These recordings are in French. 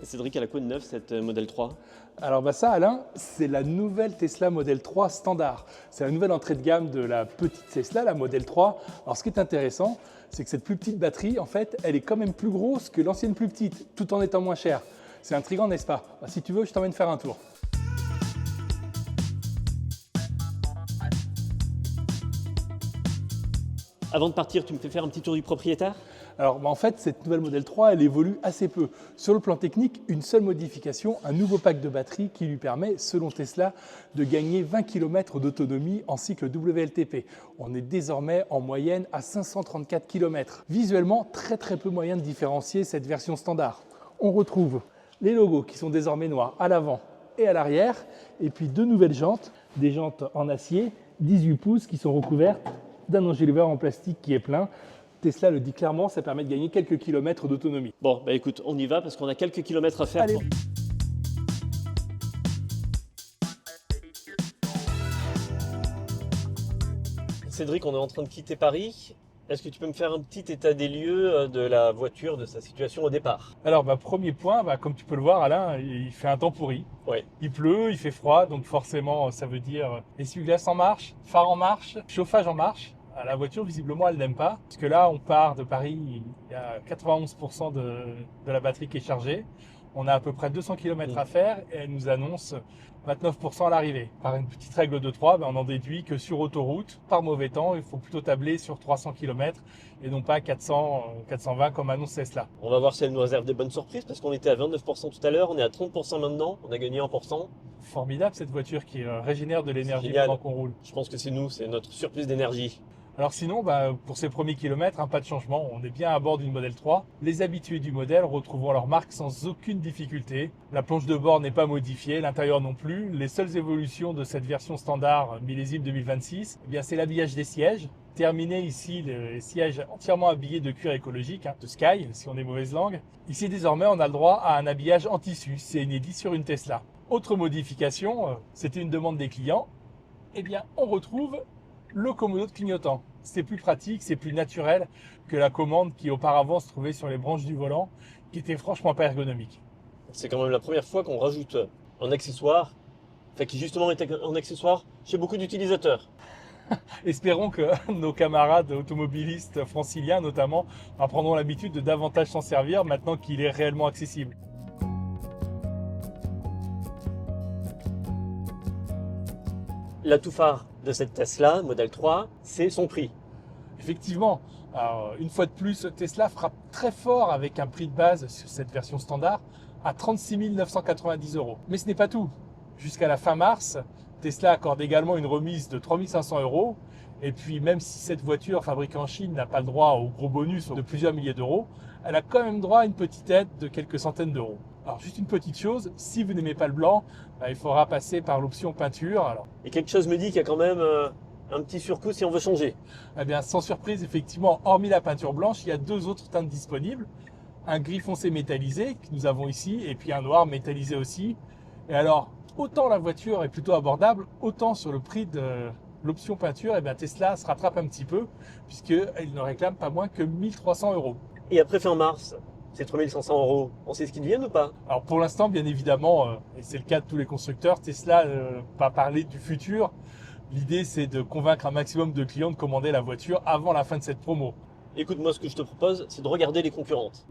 Cédric, elle a quoi de neuf cette Model 3? Alors ça, Alain, c'est la nouvelle Tesla Model 3 standard. C'est la nouvelle entrée de gamme de la petite Tesla, la Model 3. Alors ce qui est intéressant, c'est que cette plus petite batterie, en fait, elle est quand même plus grosse que l'ancienne plus petite, tout en étant moins chère. C'est intriguant, n'est-ce pas? Si tu veux, je t'emmène faire un tour. Avant de partir, tu me fais faire un petit tour du propriétaire? Alors en fait, cette nouvelle Model 3, elle évolue assez peu. Sur le plan technique, une seule modification, un nouveau pack de batterie qui lui permet, selon Tesla, de gagner 20 km d'autonomie en cycle WLTP. On est désormais en moyenne à 534 km. Visuellement, très peu moyen de différencier cette version standard. On retrouve les logos qui sont désormais noirs à l'avant et à l'arrière, et puis deux nouvelles jantes, des jantes en acier, 18 pouces qui sont recouvertes d'un enjoliveur en plastique qui est plein. Tesla le dit clairement, ça permet de gagner quelques kilomètres d'autonomie. Bon, bah écoute, on y va parce qu'on a quelques kilomètres à faire. Allez. Cédric, on est en train de quitter Paris. Est-ce que tu peux me faire un petit état des lieux de la voiture, de sa situation au départ? Alors, premier point, comme tu peux le voir, Alain, il fait un temps pourri. Ouais. Il pleut, il fait froid, donc forcément, ça veut dire essuie-glace en marche, phare en marche, chauffage en marche. La voiture, visiblement, elle n'aime pas. Parce que là, on part de Paris, il y a 91% de la batterie qui est chargée. On a à peu près 200 km à faire et elle nous annonce 29% à l'arrivée. Par une petite règle de 3, on en déduit que sur autoroute, par mauvais temps, il faut plutôt tabler sur 300 km et non pas 400, 420 comme annonce Tesla. On va voir si elle nous réserve des bonnes surprises parce qu'on était à 29% tout à l'heure, on est à 30% maintenant, on a gagné 1%. Formidable cette voiture qui régénère de l'énergie Génial. pendant qu'on roule. Je pense que c'est nous, c'est notre surplus d'énergie. Alors sinon, pour ces premiers kilomètres, pas de changement. On est bien à bord d'une Model 3. Les habitués du modèle retrouveront leur marque sans aucune difficulté. La planche de bord n'est pas modifiée, l'intérieur non plus. Les seules évolutions de cette version standard millésime 2026, c'est l'habillage des sièges. Terminé ici, les sièges entièrement habillés de cuir écologique, de Sky, si on est mauvaise langue. Ici, désormais, on a le droit à un habillage en tissu. C'est inédit sur une Tesla. Autre modification, c'était une demande des clients. On retrouve le commode clignotant. C'est plus pratique, c'est plus naturel que la commande qui auparavant se trouvait sur les branches du volant, qui était franchement pas ergonomique. C'est quand même la première fois qu'on rajoute un accessoire, qui justement est un accessoire chez beaucoup d'utilisateurs. Espérons que nos camarades automobilistes franciliens notamment prendront l'habitude de davantage s'en servir maintenant qu'il est réellement accessible. L'atout phare de cette Tesla Model 3, c'est son prix. Effectivement, alors, une fois de plus, Tesla frappe très fort avec un prix de base sur cette version standard à 36 990 €. Mais ce n'est pas tout. Jusqu'à la fin mars, Tesla accorde également une remise de 3 500 €. Et puis même si cette voiture fabriquée en Chine n'a pas le droit au gros bonus de plusieurs milliers d'euros, elle a quand même droit à une petite aide de quelques centaines d'euros. Alors juste une petite chose, si vous n'aimez pas le blanc, il faudra passer par l'option peinture. Alors, et quelque chose me dit qu'il y a quand même un petit surcoût si on veut changer. Sans surprise, effectivement, hormis la peinture blanche, il y a deux autres teintes disponibles. Un gris foncé métallisé que nous avons ici et puis un noir métallisé aussi. Et alors, autant la voiture est plutôt abordable, autant sur le prix de l'option peinture, Tesla se rattrape un petit peu puisqu'il ne réclame pas moins que 1 300 €. Et après fin mars, ces 3 500 €, on sait ce qu'ils deviennent ou pas? Alors pour l'instant, bien évidemment, et c'est le cas de tous les constructeurs, Tesla pas parler du futur. L'idée, c'est de convaincre un maximum de clients de commander la voiture avant la fin de cette promo. Écoute, moi, ce que je te propose, c'est de regarder les concurrentes.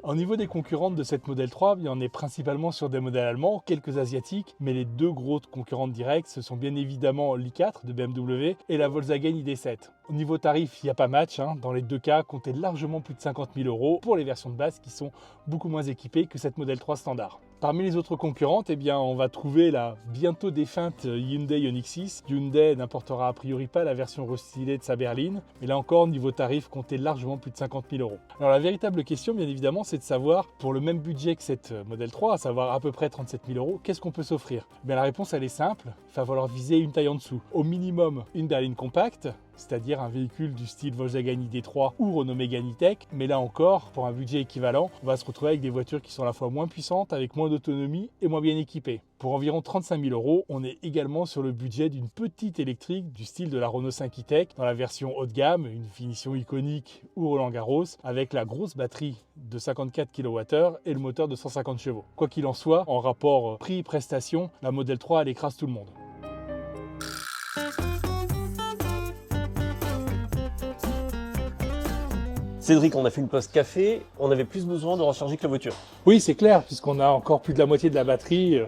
Au niveau des concurrentes de cette Model 3, on est principalement sur des modèles allemands, quelques asiatiques, mais les deux grosses concurrentes directes, ce sont bien évidemment l'i4 de BMW et la Volkswagen ID.7. Au niveau tarif, il n'y a pas match. Dans les deux cas, comptez largement plus de 50 000 € pour les versions de base qui sont beaucoup moins équipées que cette Model 3 standard. Parmi les autres concurrentes, on va trouver la bientôt défunte Hyundai Ioniq 6. Hyundai n'importera a priori pas la version restylée de sa berline, mais là encore, niveau tarif, comptez largement plus de 50 000 €. Alors la véritable question, bien évidemment, c'est de savoir, pour le même budget que cette Model 3, à savoir à peu près 37 000 €, qu'est-ce qu'on peut s'offrir? La réponse, elle est simple, il va falloir viser une taille en dessous. Au minimum, une berline compacte, c'est-à-dire un véhicule du style Volkswagen ID.3 ou Renault Mégane E-Tech. Mais là encore, pour un budget équivalent, on va se retrouver avec des voitures qui sont à la fois moins puissantes, avec moins d'autonomie et moins bien équipées. Pour environ 35 000 €, on est également sur le budget d'une petite électrique du style de la Renault 5 E-Tech dans la version haut de gamme, une finition iconique ou Roland-Garros, avec la grosse batterie de 54 kWh et le moteur de 150 chevaux. Quoi qu'il en soit, en rapport prix-prestation, la Model 3 elle écrase tout le monde. Cédric, on a fait une pause café, on avait plus besoin de recharger que la voiture. Oui, c'est clair, puisqu'on a encore plus de la moitié de la batterie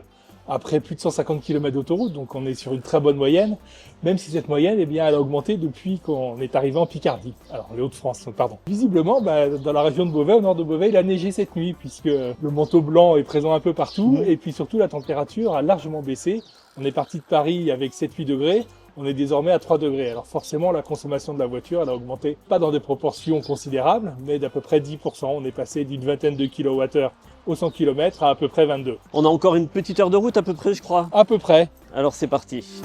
après plus de 150 km d'autoroute, donc on est sur une très bonne moyenne, même si cette moyenne, elle a augmenté depuis qu'on est arrivé en Picardie, alors les Hauts-de-France, pardon. Visiblement, dans la région de Beauvais, au nord de Beauvais, il a neigé cette nuit, puisque le manteau blanc est présent un peu partout, et puis surtout la température a largement baissé. On est parti de Paris avec 7-8 degrés, on est désormais à 3 degrés. Alors forcément, la consommation de la voiture, elle a augmenté, pas dans des proportions considérables, mais d'à peu près 10%. On est passé d'une vingtaine de kWh au 100 km à peu près 22. On a encore une petite heure de route à peu près, je crois. À peu près. Alors c'est parti.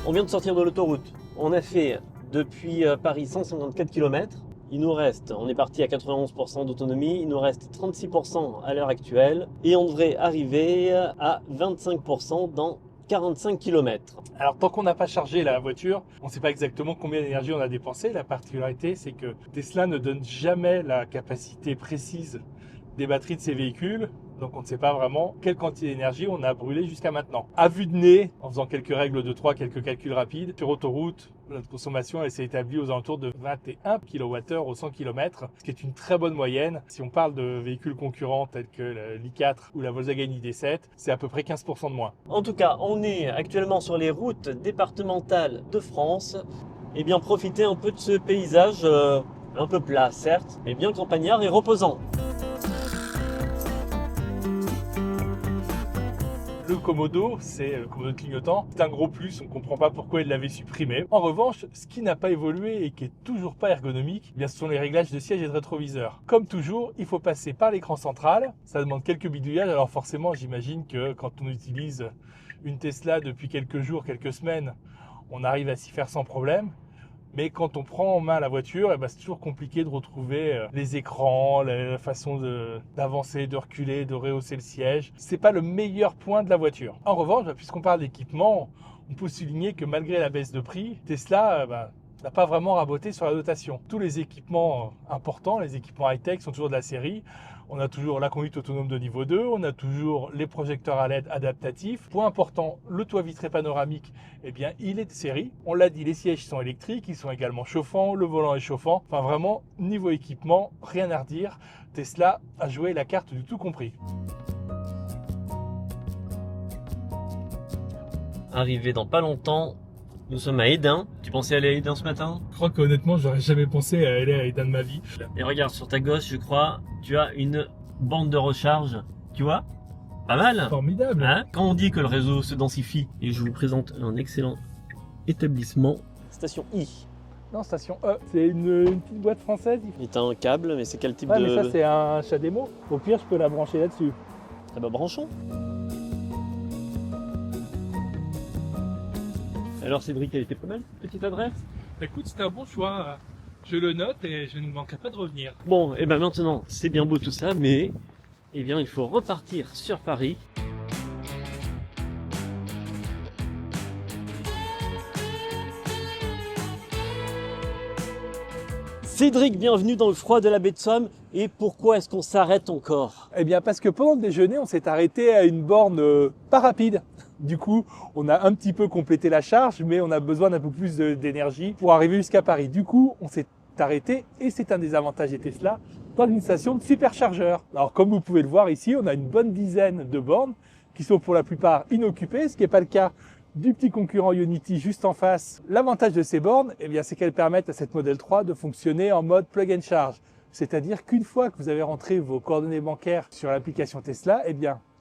On vient de sortir de l'autoroute. On a fait depuis Paris 154 km. Il nous reste, on est parti à 91% d'autonomie, il nous reste 36% à l'heure actuelle et on devrait arriver à 25% dans 45 km. Alors tant qu'on n'a pas chargé la voiture, on ne sait pas exactement combien d'énergie on a dépensé. La particularité, c'est que Tesla ne donne jamais la capacité précise des batteries de ses véhicules. Donc on ne sait pas vraiment quelle quantité d'énergie on a brûlé jusqu'à maintenant. À vue de nez, en faisant quelques règles de 3, quelques calculs rapides, sur autoroute, notre consommation elle s'est établie aux alentours de 21 kWh au 100 km, ce qui est une très bonne moyenne. Si on parle de véhicules concurrents tels que l'I4 ou la Volkswagen ID.7, c'est à peu près 15% de moins. En tout cas, on est actuellement sur les routes départementales de France. Et bien profiter un peu de ce paysage un peu plat certes, mais bien campagnard et reposant. Le Komodo, c'est le Komodo clignotant, c'est un gros plus, on ne comprend pas pourquoi il l'avait supprimé. En revanche, ce qui n'a pas évolué et qui est toujours pas ergonomique, ce sont les réglages de siège et de rétroviseur. Comme toujours, il faut passer par l'écran central, ça demande quelques bidouillages, alors forcément j'imagine que quand on utilise une Tesla depuis quelques jours, quelques semaines, on arrive à s'y faire sans problème. Mais quand on prend en main la voiture, c'est toujours compliqué de retrouver les écrans, la façon d'avancer, de reculer, de rehausser le siège. C'est pas le meilleur point de la voiture. En revanche, puisqu'on parle d'équipement, on peut souligner que malgré la baisse de prix, Tesla n'a pas vraiment raboté sur la dotation. Tous les équipements importants, les équipements high-tech sont toujours de la série. On a toujours la conduite autonome de niveau 2, on a toujours les projecteurs à LED adaptatifs. Point important, le toit vitré panoramique, il est de série. On l'a dit, les sièges sont électriques, ils sont également chauffants, le volant est chauffant. Enfin vraiment, niveau équipement, rien à redire. Tesla a joué la carte du tout compris. Arrivé dans pas longtemps, nous sommes à Hesdin. Tu pensais aller à Hesdin ce matin? Je crois qu'honnêtement, j'aurais jamais pensé à aller à Hesdin de ma vie. Et regarde, sur ta gauche, je crois, tu as une bande de recharge. Tu vois? Pas mal. Formidable. Hein? Quand on dit que le réseau se densifie, et je vous présente un excellent établissement. Station I. Non, station E. C'est une petite boîte française. Et t'as un câble, mais c'est quel type ouais, de... mais ça, c'est un CHAdeMO. Au pire, je peux la brancher là-dessus. Ah bah branchons. Alors Cédric, elle était pas mal, petite adresse? Écoute, c'était un bon choix. Je le note et je ne manquerai pas de revenir. Bon, et ben maintenant, c'est bien beau tout ça, mais il faut repartir sur Paris. Cédric, bienvenue dans le froid de la baie de Somme. Et pourquoi est-ce qu'on s'arrête encore? Parce que pendant le déjeuner, on s'est arrêté à une borne pas rapide. Du coup, on a un petit peu complété la charge, mais on a besoin d'un peu plus d'énergie pour arriver jusqu'à Paris. Du coup, on s'est arrêté, et c'est un des avantages des Tesla, dans une station de superchargeur. Alors, comme vous pouvez le voir ici, on a une bonne dizaine de bornes qui sont pour la plupart inoccupées, ce qui n'est pas le cas du petit concurrent Ionity juste en face. L'avantage de ces bornes, c'est qu'elles permettent à cette Model 3 de fonctionner en mode plug and charge. C'est-à-dire qu'une fois que vous avez rentré vos coordonnées bancaires sur l'application Tesla,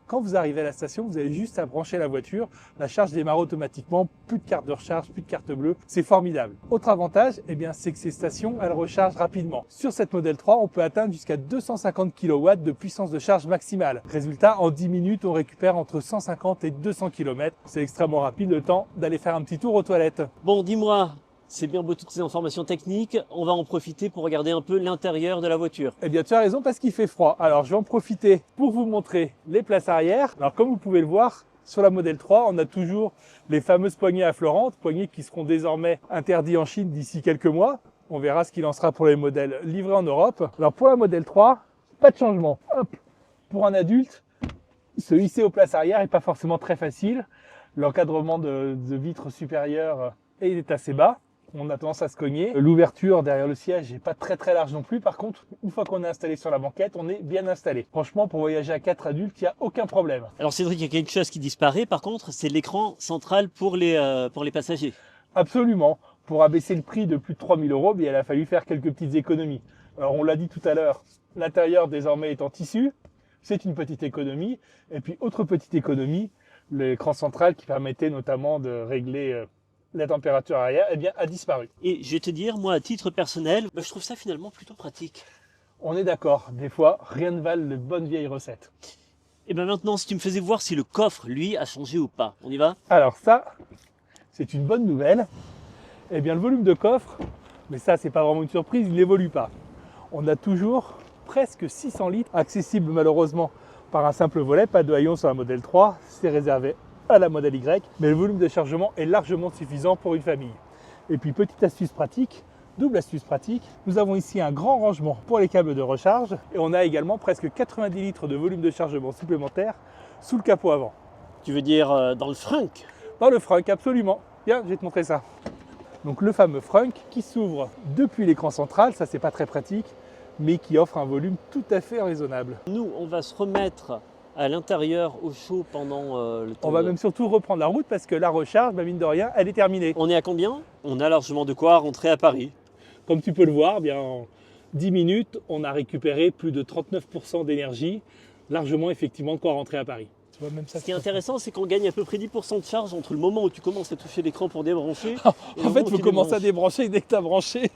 Quand vous arrivez à la station, vous avez juste à brancher la voiture. La charge démarre automatiquement, plus de carte de recharge, plus de carte bleue. C'est formidable. Autre avantage, c'est que ces stations, elles rechargent rapidement. Sur cette Model 3, on peut atteindre jusqu'à 250 kW de puissance de charge maximale. Résultat, en 10 minutes, on récupère entre 150 et 200 km. C'est extrêmement rapide, le temps d'aller faire un petit tour aux toilettes. Bon, dis-moi, c'est bien beau toutes ces informations techniques, on va en profiter pour regarder un peu l'intérieur de la voiture. Eh bien, tu as raison parce qu'il fait froid. Alors, je vais en profiter pour vous montrer les places arrière. Alors, comme vous pouvez le voir, sur la Model 3, on a toujours les fameuses poignées affleurantes, poignées qui seront désormais interdites en Chine d'ici quelques mois. On verra ce qu'il en sera pour les modèles livrés en Europe. Alors, pour la Model 3, pas de changement. Hop. Pour un adulte, se hisser aux places arrière n'est pas forcément très facile. L'encadrement de vitres supérieures est assez bas. On a tendance à se cogner. L'ouverture derrière le siège n'est pas très large non plus. Par contre, une fois qu'on est installé sur la banquette, on est bien installé. Franchement, pour voyager à 4 adultes, il n'y a aucun problème. Alors Cédric, il y a quelque chose qui disparaît par contre, c'est l'écran central pour les passagers. Absolument. Pour abaisser le prix de plus de 3 000 €, il a fallu faire quelques petites économies. Alors on l'a dit tout à l'heure, l'intérieur désormais est en tissu. C'est une petite économie. Et puis autre petite économie, l'écran central qui permettait notamment de régler la température arrière, a disparu. Et je vais te dire, moi à titre personnel, je trouve ça finalement plutôt pratique. On est d'accord, des fois, rien ne valent les bonnes vieilles recettes. Et bien maintenant, si tu me faisais voir si le coffre, lui, a changé ou pas, on y va? Alors ça, c'est une bonne nouvelle. Le volume de coffre, mais ça, c'est pas vraiment une surprise, il n'évolue pas. On a toujours presque 600 litres, accessible malheureusement par un simple volet, pas de haillons sur la Model 3, c'est réservé à la Model Y, mais le volume de chargement est largement suffisant pour une famille. Et puis petite astuce pratique, double astuce pratique, nous avons ici un grand rangement pour les câbles de recharge et on a également presque 90 litres de volume de chargement supplémentaire sous le capot avant. Tu veux dire dans le frunk? Dans le frunk, absolument. Viens, je vais te montrer ça. Donc le fameux frunk qui s'ouvre depuis l'écran central, ça c'est pas très pratique, mais qui offre un volume tout à fait raisonnable. Nous, on va se remettre à l'intérieur au chaud pendant le temps. On va même surtout reprendre la route parce que la recharge, mine de rien, elle est terminée. On est à combien? On a largement de quoi rentrer à Paris. Comme tu peux le voir, en 10 minutes, on a récupéré plus de 39% d'énergie, largement effectivement de quoi rentrer à Paris. Tu vois, même ça, ce qui est intéressant, c'est qu'on gagne à peu près 10% de charge entre le moment où tu commences à toucher l'écran pour débrancher. En fait, il faut commencer à débrancher dès que tu as branché.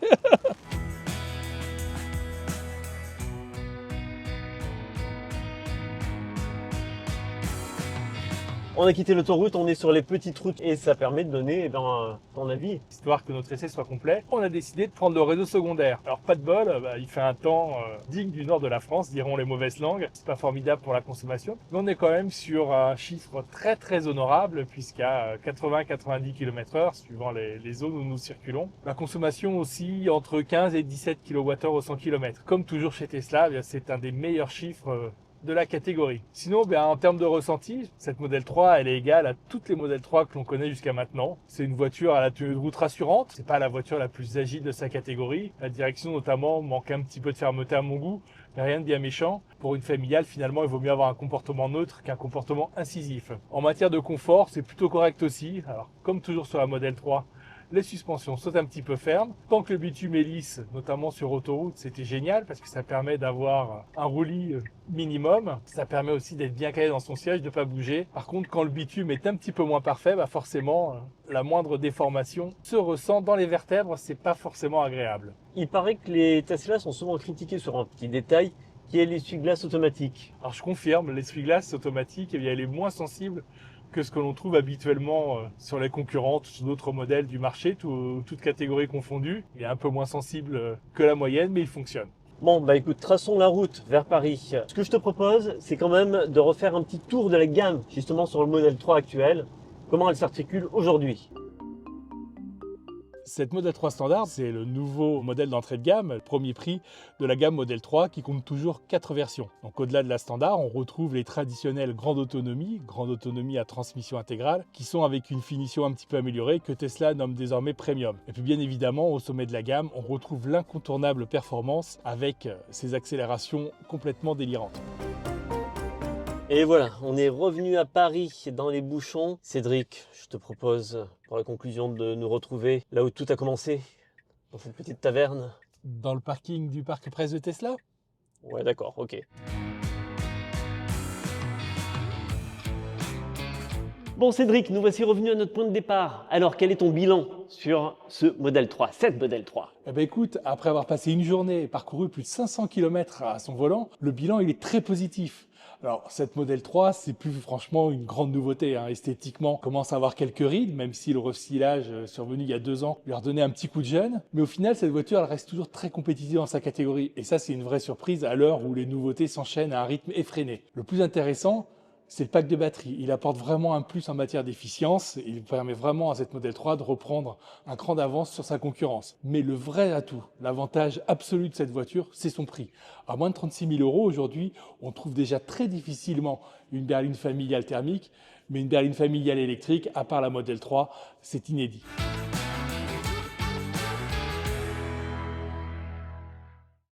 On a quitté l'autoroute, on est sur les petites routes et ça permet de donner ton avis. Histoire que notre essai soit complet, on a décidé de prendre le réseau secondaire. Alors pas de bol, il fait un temps digne du nord de la France, diront les mauvaises langues. C'est pas formidable pour la consommation, mais on est quand même sur un chiffre très honorable puisqu'à 80-90 km/h, suivant les zones où nous circulons. La consommation aussi entre 15 et 17 kWh au 100 km. Comme toujours chez Tesla, c'est un des meilleurs chiffres de la catégorie. Sinon, en termes de ressenti, cette Model 3, elle est égale à toutes les Model 3 que l'on connaît jusqu'à maintenant. C'est une voiture à la tenue de route rassurante. C'est pas la voiture la plus agile de sa catégorie. La direction, notamment, manque un petit peu de fermeté à mon goût, mais rien de bien méchant. Pour une familiale, finalement, il vaut mieux avoir un comportement neutre qu'un comportement incisif. En matière de confort, c'est plutôt correct aussi. Alors, comme toujours sur la Model 3, les suspensions sont un petit peu fermes. Tant que le bitume est lisse, notamment sur autoroute, c'était génial parce que ça permet d'avoir un roulis minimum. Ça permet aussi d'être bien calé dans son siège, de ne pas bouger. Par contre, quand le bitume est un petit peu moins parfait, forcément, la moindre déformation se ressent dans les vertèbres. C'est pas forcément agréable. Il paraît que les Tesla sont souvent critiqués sur un petit détail qui est l'essuie-glace automatique. Alors je confirme, l'essuie-glace automatique, elle est moins sensible que ce que l'on trouve habituellement sur les concurrentes, sur d'autres modèles du marché, toutes catégories confondues. Il est un peu moins sensible que la moyenne, mais il fonctionne. Bon, écoute, traçons la route vers Paris. Ce que je te propose, c'est quand même de refaire un petit tour de la gamme, justement sur le Model 3 actuel. Comment elle s'articule aujourd'hui? Cette Model 3 standard, c'est le nouveau modèle d'entrée de gamme, le premier prix de la gamme Model 3 qui compte toujours 4 versions. Donc au-delà de la standard, on retrouve les traditionnelles grande autonomie à transmission intégrale, qui sont avec une finition un petit peu améliorée que Tesla nomme désormais Premium. Et puis bien évidemment, au sommet de la gamme, on retrouve l'incontournable performance avec ses accélérations complètement délirantes. Et voilà, on est revenu à Paris dans les bouchons. Cédric, je te propose pour la conclusion de nous retrouver là où tout a commencé, dans cette petite taverne. Dans le parking du parc presse de Tesla ? Ouais, d'accord, ok. Bon Cédric, nous voici revenus à notre point de départ. Alors quel est ton bilan sur ce Model 3, cette Model 3? Eh ben écoute, après avoir passé une journée et parcouru plus de 500 km à son volant, le bilan il est très positif. Alors cette Model 3, c'est plus franchement une grande nouveauté. Esthétiquement, on commence à avoir quelques rides, même si le recyclage survenu il y a 2 ans lui a redonné un petit coup de jeune. Mais au final, cette voiture, elle reste toujours très compétitive dans sa catégorie. Et ça, c'est une vraie surprise à l'heure où les nouveautés s'enchaînent à un rythme effréné. Le plus intéressant, c'est le pack de batterie. Il apporte vraiment un plus en matière d'efficience. Il permet vraiment à cette Model 3 de reprendre un cran d'avance sur sa concurrence. Mais le vrai atout, l'avantage absolu de cette voiture, c'est son prix. À moins de 36 000 € aujourd'hui, on trouve déjà très difficilement une berline familiale thermique, mais une berline familiale électrique, à part la Model 3, c'est inédit.